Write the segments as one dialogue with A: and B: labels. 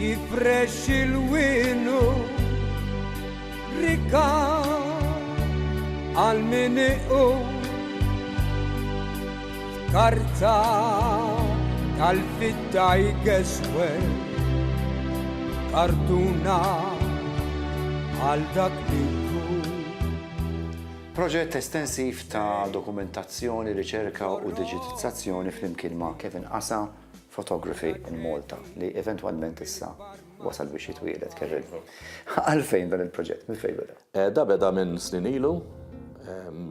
A: jifresh il-winu rika għal-miniqu karta tal-fitta jgeswe kartuna għal dak biku.
B: Proġett estensiv ta' dokumentazzjoni, riċerka u digitizzazzjoni flimkien ma' Kevin Asa, Photography in Malta, li eventualment issa wasal biex jitwielet kerril. Għalfejn dan il-proġett, minn fejn beda?
C: Da beda minn snin ilu,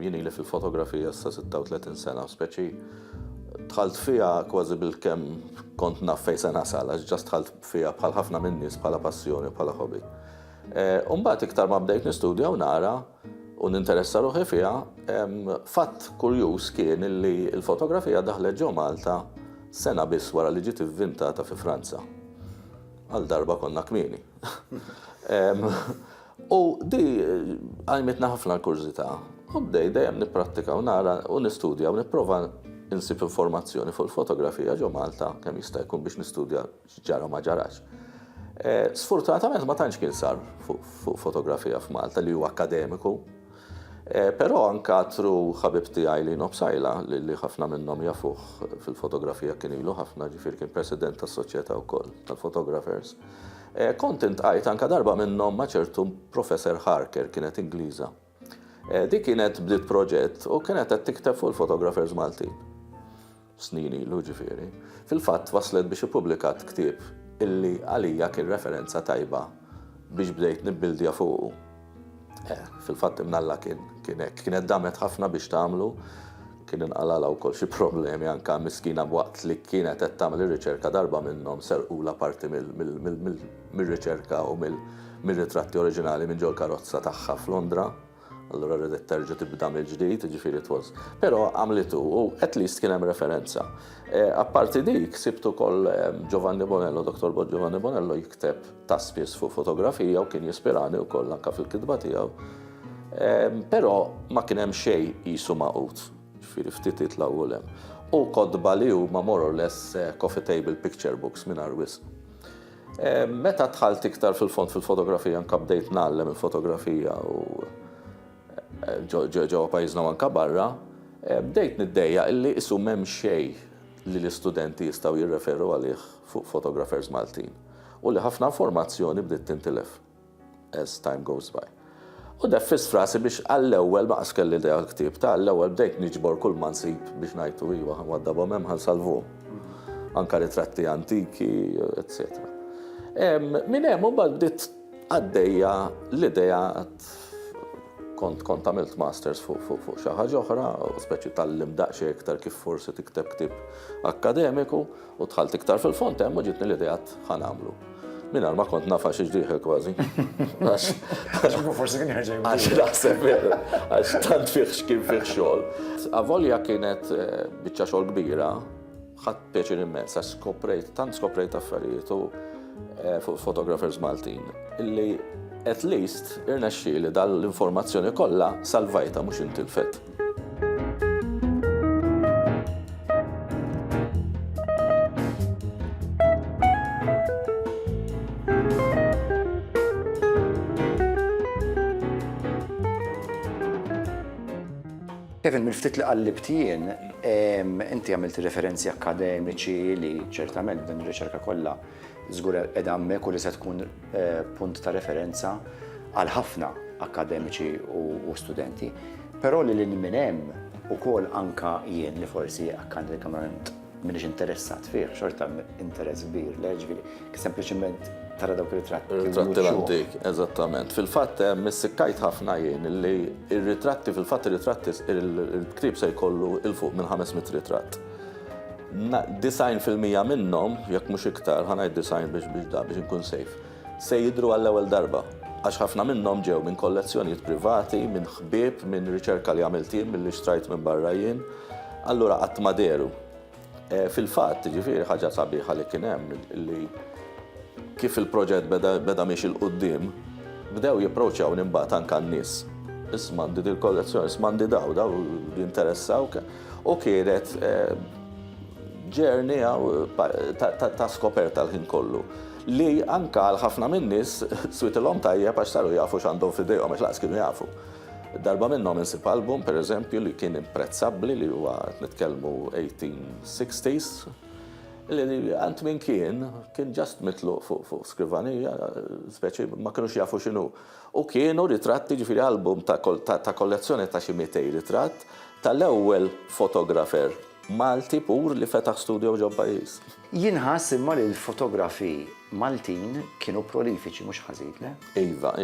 C: jien ili fil-fotografija sa 36 sena, speċi tħalt fija kważi bil-kem kont naf fejn se nasal, għax ġast tħalt fija bħal ħafna minn nies bħala passjoni, bħala hobby. Umbagħad iktar ma bdejt nistudja u nara u ninteressa ruħi fija, fatt kurjuż kien li l-fotografija daħlet ġew Malta sena biss wara li ġiet ivvintata fi Franza. Għal darba konna kmieni. U di għajmitna ħafna l-kurzita. U bdej dejjem nipprattika u nara u nistudja u nipprova insib informazzjoni fuq il-fotografija ġew Malta kemm jista' jkun biex nistudja x'ġara ma ġarax. Sfortunatament ma tantx kien sar fuq fotografija f'Malta li huwa akademiku. Però anka tru ħabib tiegħi li Nobsajla li ħafna minnhom jafuh fil-fotografija kien ilu ħafna ġifier kien president tas-soċjetà wkoll tal-photographers. Kont intqajt anka darba minnhom ma' ċertu Professor Harker kienet Ingliża. Di kienet bdiet proġett u kienet qed tikteb fuq il-photographers Maltin. Snin ilu ġifieri. Fil-fatt waslet biex ippubblikat ktieb illi għalija kien referenza tajba biex bdejt nibbildja fuqu. Fil-fatt imnalla kienet damet ħafna biex tagħmlu, kien inqalala wkoll xi problemi anke miskina b'waqt li kienet qed tagħmel ir-riċerka darba minnhom serqula parti mir-riċerka u mir-ritratti oriġinali minn ġol karozza tagħha f'Londra. Allura rridet terġa' tibda mill-ġdid, ġifieri twas. Però għamlitu u at least kien hemm referenza. Apparti dik sibtu wkoll Giovanni Bonello, Dr. Giovanni Bonello jikteb taspies fuq fotografija u kien jispirani wkoll anke fil-kitba tiegħu. Però ma kien hemm xejn qisu maqut, ġifieri ftit jitlgħu hemm. U kodba li huma more or less coffee table picture books mingħajr wisq. Meta dħalt iktar fil-fond fil-fotografija anke bdejt nagħllem il-fotografija u ġewwa pajjiżna anke barra, bdejt niddejja illi isu m'hemm xejn li l-istudenti jistgħu jirreferu għalih fuq photographers Maltin. U li ħafna informazzjoni bdiet tintilef as time goes by. U deffis frasi biex għall-ewwel ma kelli idea l-ktieb ta' għall-ewwel bdejt niġbor kull ma nsib biex ngħidu iva waddabhom hemm ħansalvu. Anke ritratti antiki, etc. Minn hemm mbagħad bdiet għaddejja l-idea kont għamilt masters fuq xi ħaġa oħra, speċi tal-lim daqsxejn iktar kif forsi tikteb ktieb akademiku u dħalt iktar fil-fond hemm u ġietni l-idejat ħanagħmlu. Mingħajr ma kont nafa xi ġdieħel kważi.
B: Forsi kien jerġa'
C: għax naħseb għax tant fih x'kien fih xogħol. Avolja kienet biċċa xogħol kbira, ħadd pjaċir immens għax skoprejt affarijiet fuq photographers Maltin illi at least irnexxieli dal-informazzjoni kollha salvajta mhux intilfet.
B: Kevin, mill-ftit li qallibtien, inti għamilt referenzi akademiċi li ċertament din ir-riċerka kollha żgur qed hemmhekk u li se tkun punt ta' referenza għal ħafna akademiċi u studenti, però li minn hemm ukoll anke jien li forsi akademikament m'iniex interessat fih, xorta interess kbir, leġvili, sempliċement tara dawk ir-ritratti.
C: Ir-ritratti l-antik, eżattament. Fil-fatt missikkajt ħafna jien li ir-ritratti fil-fatt il-ktieb se jkollu il-fuq minn 500 ritratt. 90% minnhom, jekk mhux iktar, ħanajt 90 biex inkun safe, se jidhru għall-ewwel darba. Għax ħafna minnhom ġew minn kollezzjonijiet privati, minn ħbieb, minn riċerka li għamilt jien, milli xtrajt minn barra jien, allura qatt ma deru. Fil-fatt, ġifieri ħaġa sabiħa li kien hemm li kif il-proġett beda miex il-qudiem, bdew jipproċċjaw imbagħad anke n-nies. Ismandi il-kollezzjoni, ismandi daw jinteressaw u kienet ġerni ta' skoperta l-ħin kollu. Li anka l-ħafna minnis switilhom tajjeb għax saru jafu x'għandhom f'idejhom għax laqs kienu jafu. Darba minnhom insib album, pereżempju, li kien imprezzabbli li huwa nitkellmu 1860s, li għant minn kien ġast mitluq fuq skrivanija, speċi ma kienux jafu x'inhu. U kienu ritratti ġifieri album ta' kollezzjoni ta' xi 200 ritratt tal-ewwel fotografer Malti pur li fetaħ studio ġo pajjiż.
B: Jinħass imma li l-fotografi Maltin kienu prolifiċi mhux ħażin, le?
C: Iva,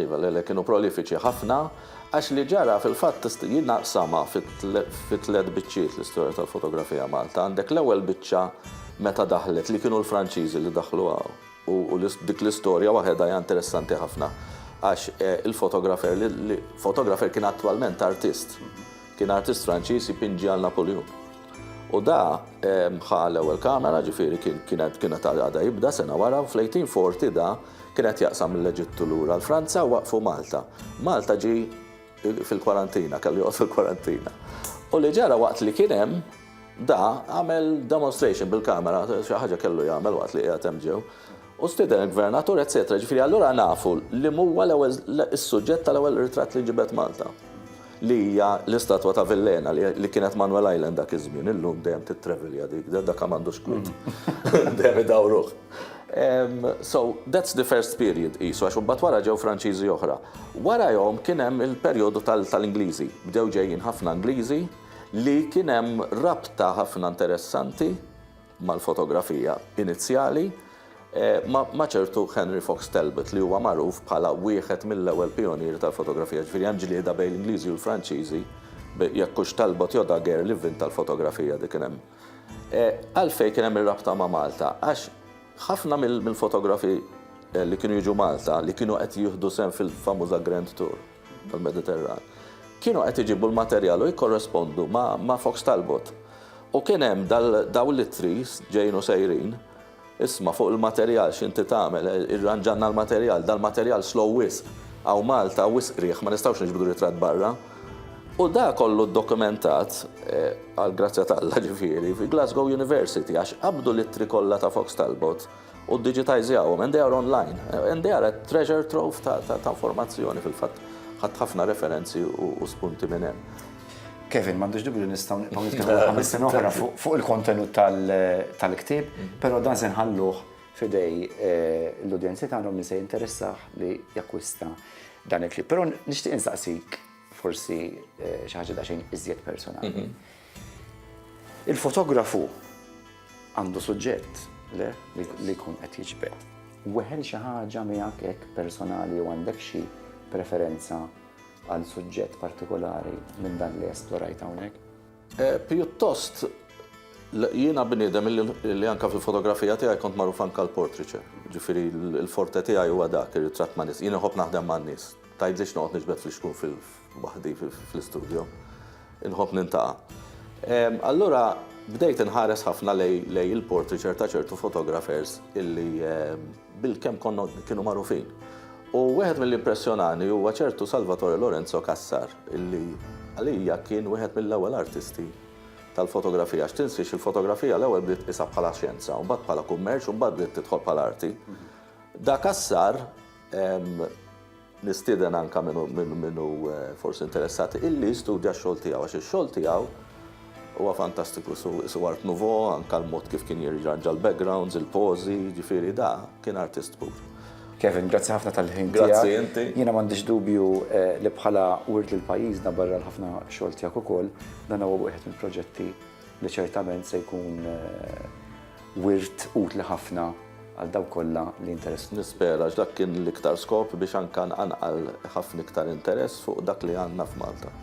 C: kienu prolifiċi ħafna, għax li ġara fil-fatt jinnaqsama fit-tliet biċċiet l-istorja tal-fotografija Malta. Għandek l-ewwel biċċa meta daħlet li kienu l-Franċiżi li daħlu għaw. U dik l-istorja waħedha hija interessanti ħafna. Għax il-fotografer kien attwalment artist. Kien artist Franċiż jipinġi għal Napoleon. U da ħa l-ewwel kamera, ġifieri kienet għadha jibda sena wara, u fl-1840 da kienet jaqsam l-Eġittu lura l-Franza u waqfu Malta. Malta ġi fil-kwarantina, kellu joqgħod fil-kwarantina. U li ġara waqt li kien hemm da għamel demonstration bil-kamera, xi ħaġa kellu jagħmel waqt li qiegħed hemm ġew. U stiden il-gvernatur, eccetera. Ġifieri allura nafu li huwa l-ewwel is-suġġett tal-ewwel ritratt li ġibet Malta. Li hija l-istatwa ta' Villena li kienet Manuel Island dak iż-żmien, illum dejjem tittravelja dik, dak m'għandux kwiet. Dejjem idawruh. So that's the first period qisu għax imbagħad wara ġew Franċiżi oħra. Warahom kien hemm il-perjodu tal-Ingliżi. Bdew ġejjin ħafna Ingliżi li kien hemm rabta ħafna interessanti mal-fotografija inizjali ma' ċertu Henry Fox Talbot li huwa magħruf bħala wieħed mill-ewwel pionieri tal-fotografija. Ġifieri hemm ġlieda bejn l-Ingliżi u l-Franċiżi jekk hux Talbot jew Daguerre li inventa l-fotografija dik kien hemm. Għalfejn kien hemm ir-rabta ma' Malta għax ħafna mill-fotografi li kienu jiġu Malta li kienu qed jieħdu sehem fil-famuża Grand Tour tal-Mediterran kienu qed iġibu l-materjal u jikkorrespondu ma' Fox Talbot. U kien hemm daw l-ittris ġejnu sejrin. Isma' fuq il-materjal x'inti tagħmel, irranġanna l-materjal, dal-materjal slow wisq, għaw Malta wisq rieħ, ma nistgħux niġbdu ritratt barra. U da kollu dokumentat għal grazzja tal-Alla ġifieri fi Glasgow University għax qabdu l-ittri kollha ta' Fox Talbot u digitizjawhom and they are online. And they are a treasure trove ta' informazzjoni fil-fatt. Ħadd ħafna referenzi u spunti minn hemm.
B: Kevin, m'għandux dubju li nistgħu nitkellmu 5 sena oħra fuq il-kontenut tal-ktieb, però dan se nħalluh f'idej l-udjenzi tagħhom li se jinteressaħ li jakkwista dan il-ktieb. Però nixtieq insaqsik forsi xi ħaġa daqsxejn iżjed personali. Il-fotografu għandu suġġett li jkun qed jiġbed. Weħel xi ħaġa miegħek hekk personali u għandek xi preferenza għal suġġett partikolari minn dan li esplorajt hawnhekk?
C: Pjuttost jiena bniedem li anke fil-fotografija tiegħi kont magħruf anke l-portraiture. Ġifieri l-forte tiegħi huwa dak ir-ritratt ma' nies. Jien inħobb naħdem man nies. Tgħidlix noqgħod niġbed fl-xkun waħdi fl-istudju. Inħobb nintaqa'. Allura bdejt inħares ħafna lej il-portraiture ta' ċertu photographers illi bil-kemm kienu magħrufin. U wieħed mill-impressjonani huwa ċertu Salvatore Lorenzo Cassar, illi għalija kien wieħed mill-ewwel artisti tal-fotografija. X'tinsiex il-fotografija l-ewwel bdiet qisha bħala xjenza, u mbagħad bħala kummerċ, u mbagħad bdiet tidħol bħala arti. Da Cassar nistieden anke minnu forsi interessati illi studja x-xogħol tiegħu għax ix-xogħol tiegħu huwa fantastiku su Art Nouveau, anke l-mod kif kien jirranġa l-backgrounds, il-pożi, ġifieri da kien artist pur.
B: Kevin, grazzi ħafna tal-ħin tiegħek.
C: Grazzi inti.
B: Jiena m'għandix dubju li bħala wirt lil pajjiżna barra l-ħafna xogħol tiegħek ukoll, dan huwa wieħed mill-proġetti li ċertament se jkun wirt utli ħafna għal dawk kollha li interess.
C: Nispera dak kien l-iktar skop biex anke nqanqal ħafna iktar interess fuq dak li għandna f'Malta.